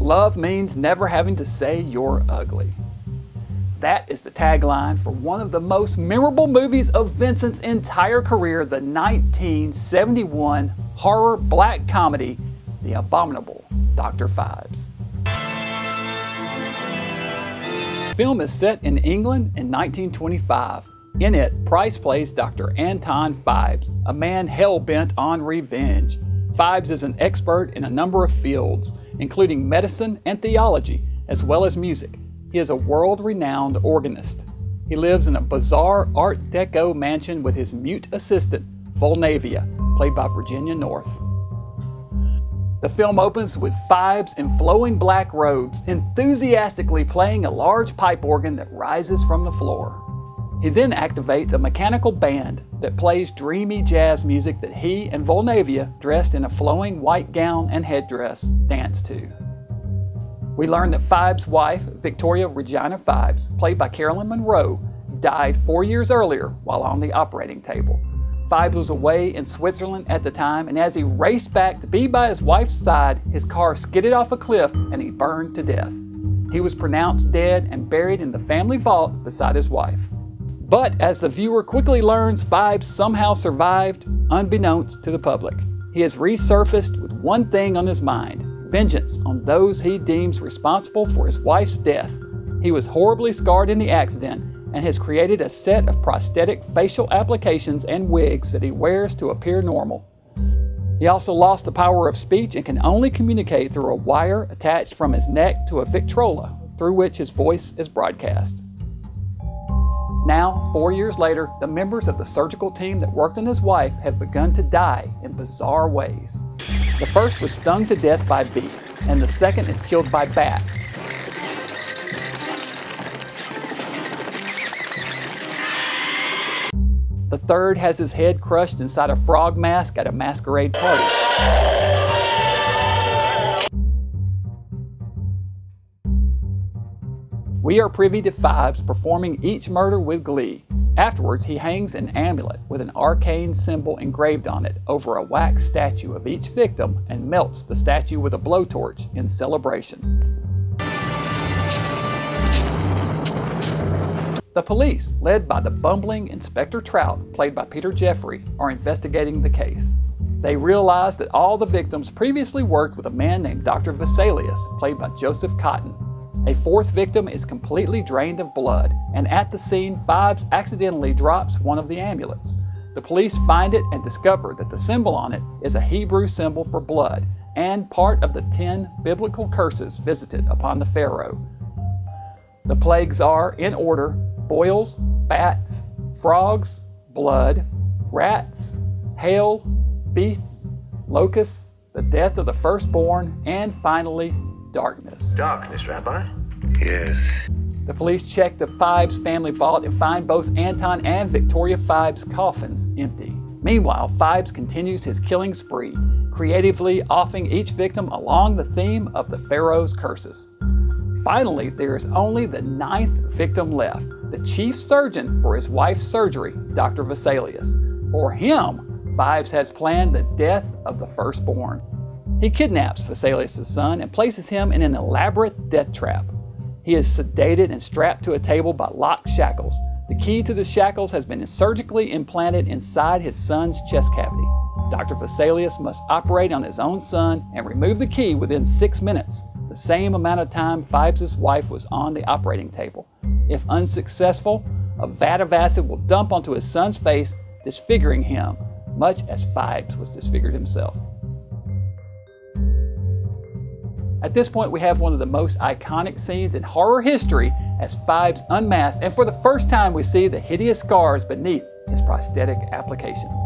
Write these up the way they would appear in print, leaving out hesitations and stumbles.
love means never having to say you're ugly. That is the tagline for one of the most memorable movies of Vincent's entire career, the 1971 horror black comedy, The Abominable Dr. Phibes. The film is set in England in 1925. In it, Price plays Dr. Anton Phibes, a man hell-bent on revenge. Phibes is an expert in a number of fields, including medicine and theology, as well as music. He is a world-renowned organist. He lives in a bizarre Art Deco mansion with his mute assistant, Vulnavia, played by Virginia North. The film opens with Phibes in flowing black robes, enthusiastically playing a large pipe organ that rises from the floor. He then activates a mechanical band that plays dreamy jazz music that he and Vulnavia, dressed in a flowing white gown and headdress, dance to. We learn that Phibes' wife, Victoria Regina Phibes, played by Carolyn Monroe, died 4 years earlier while on the operating table. Phibes was away in Switzerland at the time, and as he raced back to be by his wife's side, his car skidded off a cliff and he burned to death. He was pronounced dead and buried in the family vault beside his wife. But as the viewer quickly learns, Phibes somehow survived, unbeknownst to the public. He has resurfaced with one thing on his mind: vengeance on those he deems responsible for his wife's death. He was horribly scarred in the accident and has created a set of prosthetic facial applications and wigs that he wears to appear normal. He also lost the power of speech and can only communicate through a wire attached from his neck to a Victrola, through which his voice is broadcast. Now, 4 years later, the members of the surgical team that worked on his wife have begun to die in bizarre ways. The first was stung to death by bees, and the second is killed by bats. The third has his head crushed inside a frog mask at a masquerade party. We are privy to Phibes performing each murder with glee. Afterwards, he hangs an amulet with an arcane symbol engraved on it over a wax statue of each victim and melts the statue with a blowtorch in celebration. The police, led by the bumbling Inspector Trout, played by Peter Jeffrey, are investigating the case. They realize that all the victims previously worked with a man named Dr. Vesalius, played by Joseph Cotton. A fourth victim is completely drained of blood, and at the scene, Phibes accidentally drops one of the amulets. The police find it and discover that the symbol on it is a Hebrew symbol for blood and part of the 10 biblical curses visited upon the pharaoh. The plagues are, in order, boils, bats, frogs, blood, rats, hail, beasts, locusts, the death of the firstborn, and finally, darkness. Darkness, Rabbi? Yes. The police check the Phibes family vault and find both Anton and Victoria Phibes' coffins empty. Meanwhile, Phibes continues his killing spree, creatively offing each victim along the theme of the pharaoh's curses. Finally, there is only the 9th victim left, the chief surgeon for his wife's surgery, Dr. Vesalius. For him, Phibes has planned the death of the firstborn. He kidnaps Vesalius' son and places him in an elaborate death trap. He is sedated and strapped to a table by locked shackles. The key to the shackles has been surgically implanted inside his son's chest cavity. Dr. Vesalius must operate on his own son and remove the key within 6 minutes, the same amount of time Phibes' wife was on the operating table. If unsuccessful, a vat of acid will dump onto his son's face, disfiguring him, much as Phibes was disfigured himself. At this point, we have one of the most iconic scenes in horror history as Phibes unmasks, and for the first time we see the hideous scars beneath his prosthetic applications.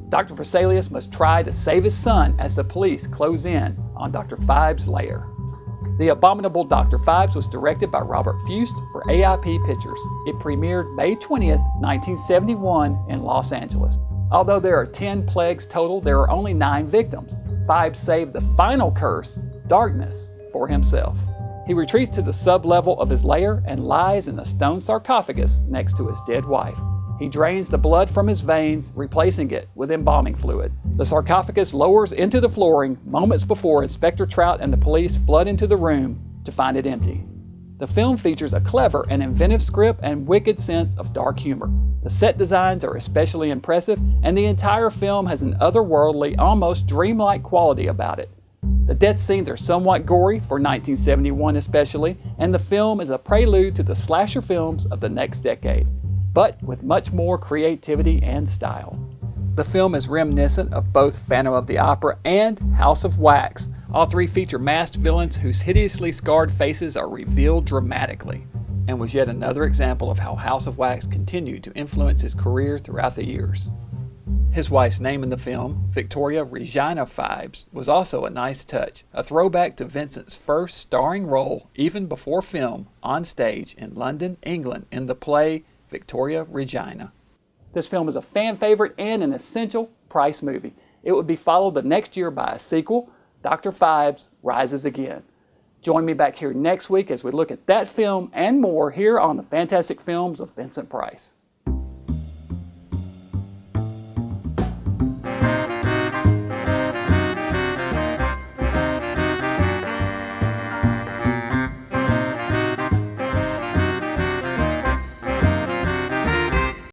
Dr. Vesalius must try to save his son as the police close in on Dr. Phibes' lair. The Abominable Dr. Phibes was directed by Robert Fust for AIP Pictures. It premiered May 20th, 1971 in Los Angeles. Although there are 10 plagues total, there are only 9 victims. Phibes saved the final curse, darkness, for himself. He retreats to the sub-level of his lair and lies in a stone sarcophagus next to his dead wife. He drains the blood from his veins, replacing it with embalming fluid. The sarcophagus lowers into the flooring moments before Inspector Trout and the police flood into the room to find it empty. The film features a clever and inventive script and wicked sense of dark humor. The set designs are especially impressive, and the entire film has an otherworldly, almost dreamlike quality about it. The death scenes are somewhat gory, for 1971 especially, and the film is a prelude to the slasher films of the next decade, but with much more creativity and style. The film is reminiscent of both Phantom of the Opera and House of Wax. All three feature masked villains whose hideously scarred faces are revealed dramatically, and was yet another example of how House of Wax continued to influence his career throughout the years. His wife's name in the film, Victoria Regina Phibes, was also a nice touch, a throwback to Vincent's first starring role, even before film, on stage in London, England, in the play Victoria Regina. This film is a fan favorite and an essential Price movie. It would be followed the next year by a sequel, Dr. Phibes Rises Again. Join me back here next week as we look at that film and more here on the Fantastic Films of Vincent Price.